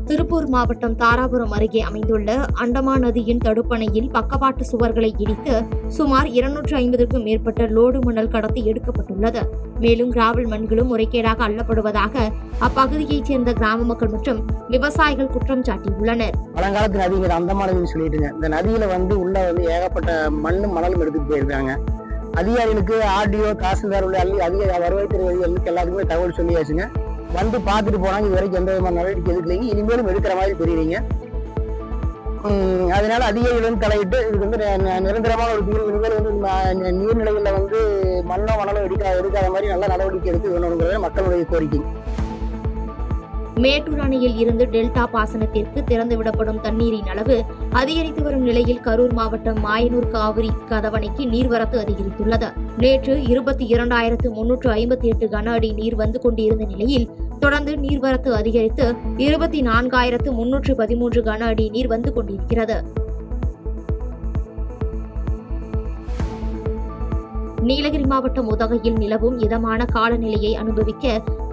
திருப்பூர் மாவட்டம் தாராபுரம் அருகே அமைந்துள்ள அண்டமான் நதியின் தடுப்பணையில் பக்கவாட்டு சுவர்களை இடித்து சுமார் 250க்கும் மேற்பட்ட லோடு மணல் கடத்தி எடுக்கப்பட்டுள்ளது. மேலும் கிராவல் மண்களும் முறைகேடாக அள்ளப்படுவதாக அப்பகுதியைச் சேர்ந்த கிராம மக்கள் மற்றும் விவசாயிகள் குற்றம் சாட்டியுள்ளனர். பழங்காலத்து நதிங்கிற அந்தமான் நதினு சொல்லிட்டுங்க, இந்த நதியில உள்ள ஏகப்பட்ட மண்ணும் மணலும் எடுத்துட்டு போயிருக்காங்க. அதிகாரிகளுக்கு ஆர்டிஓ, தாசில்தார் உள்ள அதிக வருவாய்த்துறை அதிகாரிகளுக்கு எல்லாத்துக்குமே தகவல் சொல்லியாச்சுங்க. வந்து பார்த்துட்டு போனாங்க. இது வரைக்கும் எந்த விதமான நடவடிக்கை எடுக்கலைங்க. இனிமேலும் எடுக்கிற மாதிரி தெரியுறீங்க. அதனால அதிகாரிகளும் தலையிட்டு இதுக்கு நிரந்தரமான ஒரு தீர்வு, இனிமேல் நீர்நிலைகளில் மண்ணோ மணலோ எடுக்காத மாதிரி நல்ல நடவடிக்கை எடுத்து வேணுங்கிறத மக்களுடைய கோரிக்கை. மேட்டூர் அணையில் இருந்து டெல்டா பாசனத்திற்கு திறந்துவிடப்படும் தண்ணீரின் அளவு அதிகரித்து வரும் நிலையில் கரூர் மாவட்டம் மாயனூர் காவிரி கதவணைக்கு நீர்வரத்து அதிகரித்துள்ளது. நேற்று 22,358 கன அடி நீர் வந்து கொண்டிருந்த நிலையில் தொடர்ந்து நீர்வரத்து அதிகரித்து 24,313 கன அடி நீர் வந்து கொண்டிருக்கிறது. நீலகிரி மாவட்டம் உதகையில் நிலவும் இதமான காலநிலையை அனுபவிக்க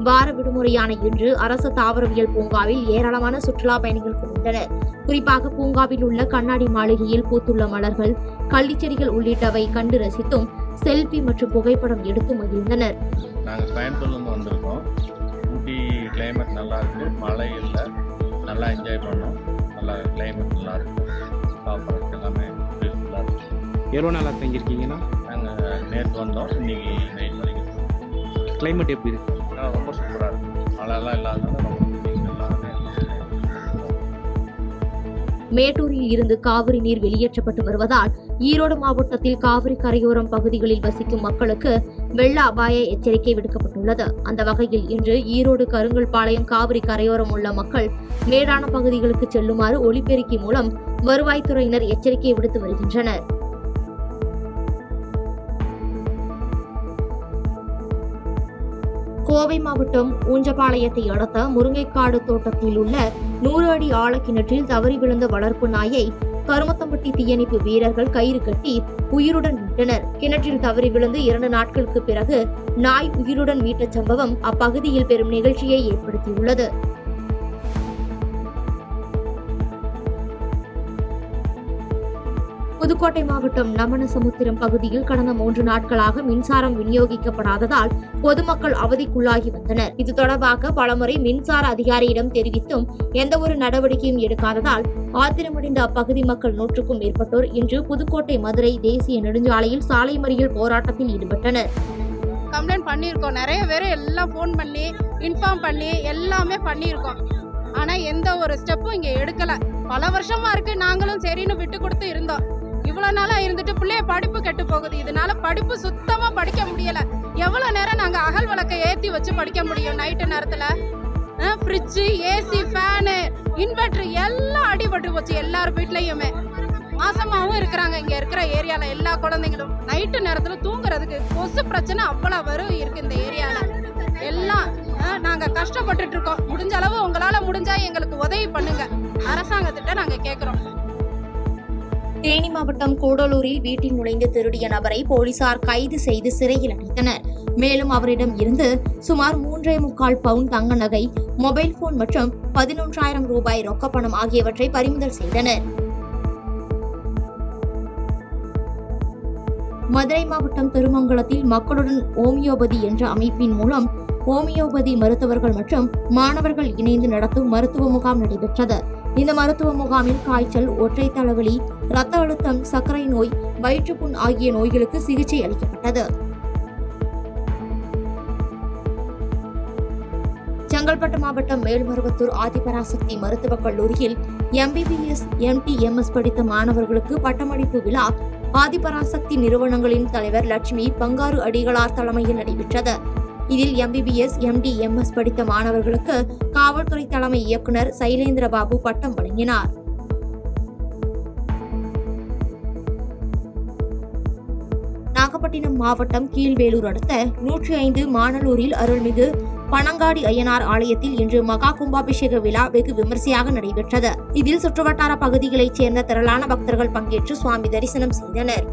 வார விடுமுறையான இன்று அரசு தாவரவியல் பூங்காவில் ஏராளமான சுற்றுலா பயணிகள் குவிந்தனர். குறிப்பாக பூங்காவில் உள்ள கண்ணாடி மாளிகையில் பூத்துள்ள மலர்கள், கள்ளிச்செடிகள் உள்ளிட்டவை கண்டு ரசித்தும் செல்ஃபி மற்றும் புகைப்படம் எடுத்து மகிழ்ந்தனர். நாங்கள் கோயம்புத்தூர்லேருந்து வந்திருக்கோம். ஊட்டி கிளைமேட் நல்லா இருக்கு, மழை இல்லை, நல்லா என்ஜாய் பண்ணோம். நல்லா கிளைமேட் நல்லா இருக்கு, சாப்பிட்றதுக்கு எல்லாமே யூஸ்ஃபுல்லாக இருக்கு. எவ்வளோ நாளாக தங்கியிருக்கீங்கன்னா? நாங்கள் நேற்று வந்தோம், இன்னைக்கு நைட் வரைக்கும். கிளைமேட் எப்படி இருக்கு? ரொம்ப சூப்பராக இருக்கு, மழைலாம் இல்லாதனால ரொம்ப நல்லா இருக்கு. மேட்டூரில் இருந்து காவிரி நீர் வெளியேற்றப்பட்டு வருவதால் ஈரோடு மாவட்டத்தில் காவிரி கரையோரம் பகுதிகளில் வசிக்கும் மக்களுக்கு வெள்ள அபாய எச்சரிக்கை விடுக்கப்பட்டுள்ளது. அந்த வகையில் இன்று ஈரோடு கருங்கல்பாளையம் காவிரி கரையோரம் உள்ள மக்கள் மேடான பகுதிகளுக்கு செல்லுமாறு ஒலிபெருக்கி மூலம் வருவாய்த்துறையினர் எச்சரிக்கை விடுத்து வருகின்றனர். கோவை மாவட்டம் ஊஞ்சபாளையத்தை அடுத்த முருங்கைக்காடு தோட்டத்தில் உள்ள 100 அடி ஆழக்கிணற்றில் தவறி விழுந்த வளர்ப்பு நாயை கருமத்தம்பட்டி தீயணைப்பு வீரர்கள் கயிறு கட்டி உயிருடன் மீட்டனர். கிணற்றில் தவறி விழுந்து 2 நாட்களுக்கு பிறகு நாய் உயிருடன் மீட்ட சம்பவம் அப்பகுதியில் பெரும் நிகழ்ச்சியை ஏற்படுத்தியுள்ளது. புதுக்கோட்டை மாவட்டம் நமனசமுத்திரம் பகுதியில் கடந்த 3 நாட்களாக மின்சாரம் விநியோகிக்கப்படாததால் பொதுமக்கள் அவதிக்குள்ளாகி வந்தனர். இது தொடர்பாக பலமுறை மின்சார அதிகாரியிடம் தெரிவித்தும் எந்த ஒரு நடவடிக்கையும் எடுக்காததால் ஆத்திரமடைந்த அப்பகுதி மக்கள் 100க்கும் மேற்பட்டோர் இன்று புதுக்கோட்டை மதுரை தேசிய நெடுஞ்சாலையில் சாலை மறியல் போராட்டத்தில் ஈடுபட்டனர். கம்ப்ளைண்ட் பண்ணியிருக்கோம், நிறைய பேர் எல்லாம் ஃபோன் பண்ணி இன்ஃபார்ம் பண்ணி எல்லாமே பண்ணியிருக்கோம். ஆனா எந்த ஒரு ஸ்டெப்பும் இங்க எடுக்கல. பல வருஷமா இருக்கு, நாங்களும் சரின்னு விட்டு கொடுத்து இருந்தோம். இவ்வளவு நாளா இருந்துட்டு பிள்ளைய படிப்பு கெட்டு போகுது. இதனால படிப்பு சுத்தமா படிக்க முடியல. எவ்வளவு நேரம் நாங்க அகல் விளக்கை ஏத்தி வச்சு படிக்க முடியும்? நைட்டு நேரத்துல ஃப்ரிட்ஜ், ஏசி, ஃபேனு, இன்வெர்டர் எல்லாம் அடிபட்டு போச்சு. எல்லாரும் வீட்லயுமே மாசமாவும் இருக்கிறாங்க. இங்க இருக்கிற ஏரியால எல்லா குழந்தைங்களும் நைட்டு நேரத்துல தூங்குறதுக்கு கொசு பிரச்சனை அவ்வளவு இருக்கு இந்த ஏரியால. எல்லாம் நாங்க கஷ்டப்பட்டுட்டு இருக்கோம். முடிஞ்ச அளவு உங்களால முடிஞ்சா எங்களுக்கு உதவி பண்ணுங்க. அரசாங்கத்திட்ட நாங்க கேக்குறோம். தேனி மாவட்டம் கூடலூரில் வீட்டில் நுழைந்து திருடிய நபரை போலீசார் கைது செய்து சிறையில் அடைத்தனர். மேலும் அவரிடம் இருந்து சுமார் 3.25 பவுன் தங்க நகை, மொபைல் போன் மற்றும் 11,000 ரூபாய் ரொக்கப்பணம் ஆகியவற்றை பறிமுதல் செய்தனர். மதுரை மாவட்டம் திருமங்கலத்தில் மக்களுடன் ஓமியோபதி என்ற அமைப்பின் மூலம் ஓமியோபதி மருத்துவர்கள் மற்றும் மாணவர்கள் இணைந்து நடத்தும் மருத்துவ முகாம் நடைபெற்றது. இந்த மருத்துவ முகாமில் காய்ச்சல், ஒற்றை தலைவலி, இரத்த அழுத்தம், சர்க்கரை நோய், வயிற்றுப்புண் ஆகிய நோய்களுக்கு சிகிச்சை அளிக்கப்பட்டது. செங்கல்பட்டு மாவட்டம் மேல்மருவத்தூர் ஆதிபராசக்தி மருத்துவக் கல்லூரியில் MBBS, MT, MS படித்த மாணவர்களுக்கு பட்டமளிப்பு விழா ஆதிபராசக்தி நிறுவனங்களின் தலைவர் லட்சுமி பங்காரு அடிகளார் தலைமையில் நடைபெற்றது. இதில் MBBS, MD, MS படித்த மாணவர்களுக்கு காவல்துறை தலைமை இயக்குனர் சைலேந்திர பாபு பட்டம் வழங்கினார். நாகப்பட்டினம் மாவட்டம் கீழ்வேலூர் அடுத்த 105 மானலூரில் அருள்மிகு பனங்காடி அய்யனார் ஆலயத்தில் இன்று மகா கும்பாபிஷேக விழா வெகு விமரிசையாக நடைபெற்றது. இதில் சுற்றுவட்டார பகுதிகளைச் சேர்ந்த திரளான பக்தர்கள் பங்கேற்று சுவாமி தரிசனம் செய்தனர்.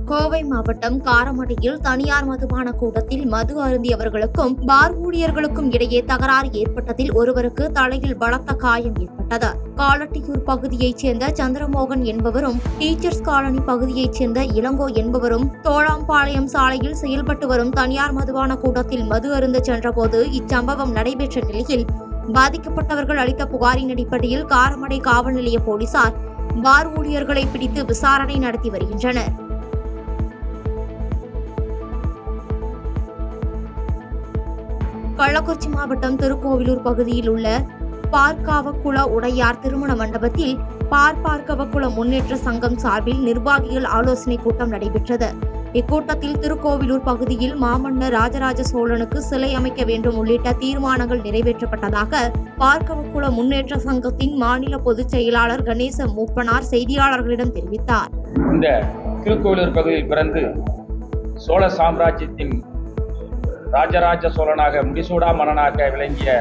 கோவை மாவட்டம் காரமடையில் தனியார் மதுபான கூடத்தில் மது அருந்தியவர்களுக்கும் பார் ஊழியர்களுக்கும் இடையே தகராறு ஏற்பட்டதில் ஒருவருக்கு தலையில் பலத்த காயம் ஏற்பட்டது. காலட்டியூர் பகுதியைச் சேர்ந்த சந்திரமோகன் என்பவரும் டீச்சர்ஸ் காலனி பகுதியைச் சேர்ந்த இளங்கோ என்பவரும் தோளாம்பாளையம் சாலையில் செயல்பட்டு வரும் தனியார் மதுபான கூடத்தில் மது அருந்த சென்றபோது இச்சம்பவம் நடைபெற்ற நிலையில் பாதிக்கப்பட்டவர்கள் அளித்த புகாரின் அடிப்படையில் காரமடை காவல் நிலைய போலீசார் பார் ஊழியர்களை பிடித்து விசாரணை நடத்தி வருகின்றனர். கள்ளக்குறிச்சி மாவட்டம் திருக்கோவிலூர் பகுதியில் உள்ள பார்க்காவக்குள உடையார் திருமண மண்டபத்தில் பார்க்காவக்குள முன்னேற்ற சங்கம் சார்பில் நிர்வாகிகள் ஆலோசனை கூட்டம் நடைபெற்றது. இக்கூட்டத்தில் திருக்கோவிலூர் பகுதியில் மாமன்னர் ராஜராஜ சோழனுக்கு சிலை அமைக்க வேண்டும் உள்ளிட்ட தீர்மானங்கள் நிறைவேற்றப்பட்டதாக பார்க்கவக்குள முன்னேற்ற சங்கத்தின் மாநில பொதுச் செயலாளர் கணேச மூப்பனார் செய்தியாளர்களிடம் தெரிவித்தார். இந்த திருக்கோவிலூர் பகுதியில் பிறந்து சோழ சாம்ராஜ்யத்தின் ராஜராஜ சோழனாக முடிசூடா மன்னனாக விளங்கிய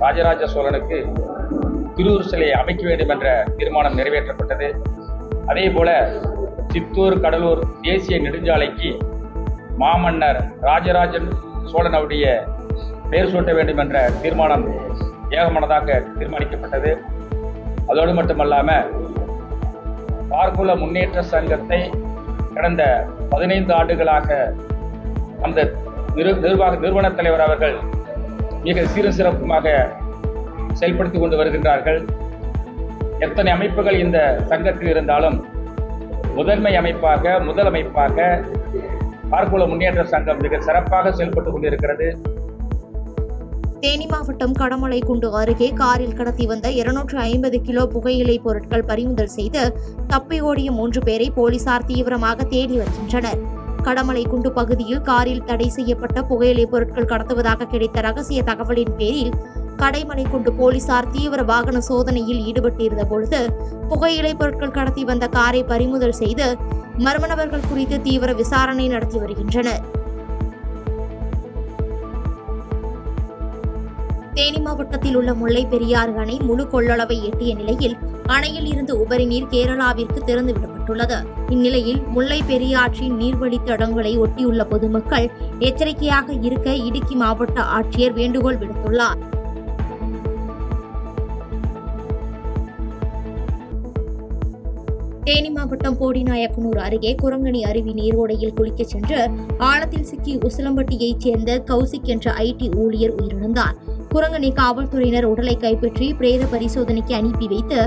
ராஜராஜ சோழனுக்கு திருவுருவ சிலை அமைக்க வேண்டும் என்ற தீர்மானம் நிறைவேற்றப்பட்டது. அதே போல சித்தூர் கடலூர் தேசிய நெடுஞ்சாலைக்கு மாமன்னர் ராஜராஜன் சோழனுடைய பெயர் சூட்ட வேண்டும் என்ற தீர்மானம் ஏகமனதாக தீர்மானிக்கப்பட்டது. அதோடு மட்டுமல்லாமல் பார்க்குள முன்னேற்ற சங்கத்தை கடந்த 15 ஆண்டுகளாக அந்த நிறுவன தலைவர் அவர்கள் மிக சீரும் சிறப்புமாக செயல்படுத்திக் கொண்டு வருகின்றார்கள். எத்தனை அமைப்புகள் இந்த சங்கத்தில் இருந்தாலும் முதல் அமைப்பாக பார்க்குள முன்னேற்ற சங்கம் மிக சிறப்பாக செயல்பட்டுக் கொண்டிருக்கிறது. தேனி மாவட்டம் கடமலைக்குண்டு அருகே காரில் கடத்தி வந்த 250 கிலோ புகையிலை பொருட்கள் பறிமுதல் செய்து தப்பி ஓடிய 3 பேரை போலீசார் தீவிரமாக தேடி வருகின்றனர். கடமலைக்குண்டு பகுதியில் காரில் தடை செய்யப்பட்ட புகையிலை பொருட்கள் கடத்துவதாக கிடைத்த ரகசிய தகவலின் பேரில் கடைமலைக்குண்டு போலீசார் தீவிர வாகன சோதனையில் ஈடுபட்டிருந்த பொழுது புகையிலை பொருட்கள் கடத்தி வந்த காரை பறிமுதல் செய்து மர்ம நபர்கள் குறித்து தீவிர விசாரணை நடத்தி வருகின்றனர். தேனி மாவட்டத்தில் உள்ள முல்லை பெரியாறு அணை முழு கொள்ளளவை எட்டிய நிலையில் அணையில் இருந்து உபரி நீர் கேரளாவிற்கு திறந்து விடப்பட்டுள்ளது. இந்நிலையில் முல்லை பெரியாற்றின் நீர்வழித்தடங்களை ஒட்டியுள்ள பொதுமக்கள் எச்சரிக்கையாக இருக்க இடுக்கி மாவட்ட ஆட்சியர் வேண்டுகோள் விடுத்துள்ளார். தேனி மாவட்டம் போடிநாயக்கனூர் அருகே குரங்கணி அருவி நீரோடையில் குளிக்கச் சென்று ஆழத்தில் சிக்கி உசிலம்பட்டியைச் சேர்ந்த கௌசிக் என்ற IT ஊழியர் உயிரிழந்தார். குரங்கணி காவல்துறையினர் உடலை கைப்பற்றி பிரேத பரிசோதனைக்கு அனுப்பி வைத்து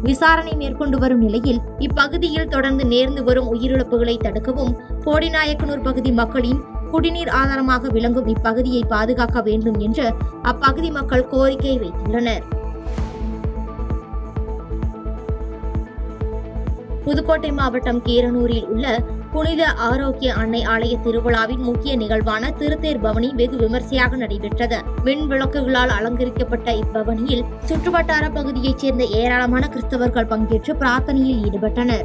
விசாரணை மேற்கொண்டு வரும் நிலையில் இப்பகுதியில் தொடர்ந்து நேர்ந்து வரும் உயிரிழப்புகளை தடுக்கவும் போடிநாயக்கனூர் பகுதி மக்களின் குடிநீர் ஆதாரமாக விளங்கும் இப்பகுதியை பாதுகாக்க வேண்டும் என்று அப்பகுதி மக்கள் கோரிக்கை வைத்துள்ளனர். புதுக்கோட்டை மாவட்டம் கீரனூரில் உள்ள புனித ஆரோக்கிய அன்னை ஆலய திருவிழாவின் முக்கிய நிகழ்வான திருத்தேர் பவனி வெகு விமர்சையாக நடைபெற்றது. மின் விளக்குகளால் அலங்கரிக்கப்பட்ட இப்பவனியில் சுற்றுவட்டார பகுதியைச் சேர்ந்த ஏராளமான கிறிஸ்தவர்கள் பங்கேற்று பிரார்த்தனையில் ஈடுபட்டனர்.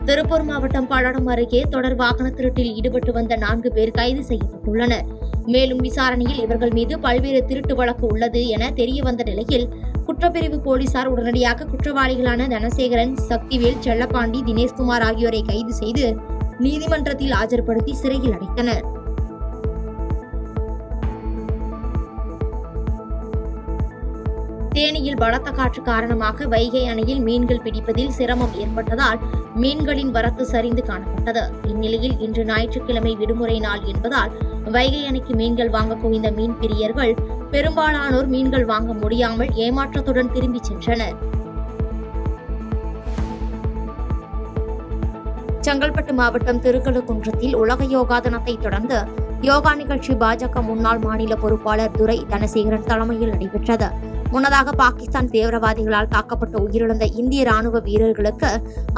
திருப்பூர் மாவட்டம் பல்லடம் அருகே தொடர் வாகன திருட்டில் ஈடுபட்டு வந்த 4 பேர் கைது செய்யப்பட்டுள்ளனர். மேலும் விசாரணையில் இவர்கள் மீது பல்வேறு திருட்டு வழக்கு உள்ளது என தெரிய வந்த நிலையில் குற்றப்பிரிவு போலீசார் உடனடியாக குற்றவாளிகளான தனசேகரன், சக்திவேல், செல்லப்பாண்டி, தினேஷ்குமார் ஆகியோரை கைது செய்து நீதிமன்றத்தில் ஆஜர்படுத்தி சிறையில் அடைத்தனர். தேனியில் பலத்த காற்று காரணமாக வைகை அணையில் மீன்கள் பிடிப்பதில் சிரமம் ஏற்பட்டதால் மீன்களின் வரத்து சரிந்து காணப்பட்டது. இந்நிலையில் இன்று ஞாயிற்றுக்கிழமை விடுமுறை நாள் என்பதால் வைகை அணைக்கு மீன்கள் வாங்க குவிந்த மீன் பிரியர்கள் பெரும்பாலானோர் மீன்கள் வாங்க முடியாமல் ஏமாற்றத்துடன் திரும்பிச் சென்றனர். செங்கல்பட்டு மாவட்டம் திருக்கழுக்குன்றத்தில் உலக யோகா தினத்தை தொடர்ந்து யோகா நிகழ்ச்சி பாஜக முன்னாள் மாநில பொறுப்பாளர் துரை தனசேகரன் தலைமையில் நடைபெற்றது. முன்னதாக பாகிஸ்தான் தீவிரவாதிகளால் தாக்கப்பட்டு உயிரிழந்த இந்திய ராணுவ வீரர்களுக்கு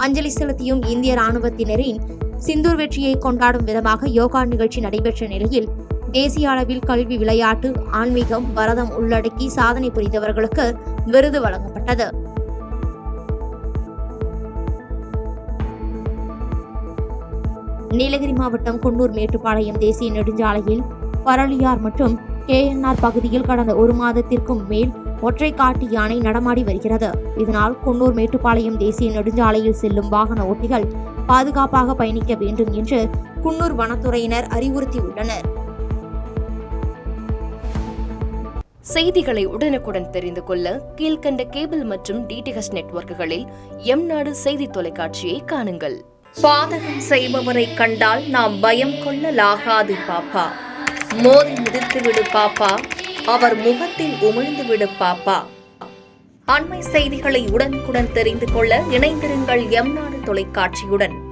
அஞ்சலி செலுத்தியும் இந்திய ராணுவத்தினரின் சிந்தூர் வெற்றியை கொண்டாடும் விதமாக யோகா நிகழ்ச்சி நடைபெற்ற நிலையில் தேசிய அளவில் கல்வி, விளையாட்டு, ஆன்மீகம், பரதம் உள்ளடக்கி சாதனை புரிந்தவர்களுக்கு விருது வழங்கப்பட்டது. நீலகிரி மாவட்டம் குன்னூர் மேட்டுப்பாளையம் தேசிய நெடுஞ்சாலையில் பரளியார் மற்றும் KNR பகுதியில் கடந்த 1 மாதத்திற்கும் மேல் ஒற்றை காட்டு யானை நடமாடி வருகிறது. இதனால் குன்னூர் மேட்டுப்பாளையம் தேசிய நெடுஞ்சாலையில் செல்லும் வாகன ஓட்டிகள் பாதுகாப்பாக பயணிக்க வேண்டும் என்று குன்னூர் வனத்துறையினர் அறிவுறுத்தியுள்ளனர். செய்திகளை உடனுக்குடன் தெரிந்து கொள்ள கீழ்கண்ட கேபிள் மற்றும் டிடிஎச் நெட்வொர்க்குகளில் எம்நாடு செய்தி தொலைக்காட்சியை காணுங்கள். பாதகம் செய்பவரை கண்டால் நாம் பயம் கொள்ளலாகாது பாப்பா. மோதி மிதித்துவிடு பாப்பா, அவர் முகத்தில் உமிழ்ந்துவிடு பாப்பா. அண்மை செய்திகளை உடனுக்குடன் தெரிந்து கொள்ள இணைந்திருங்கள் எம்நாடு தொலைக்காட்சியுடன்.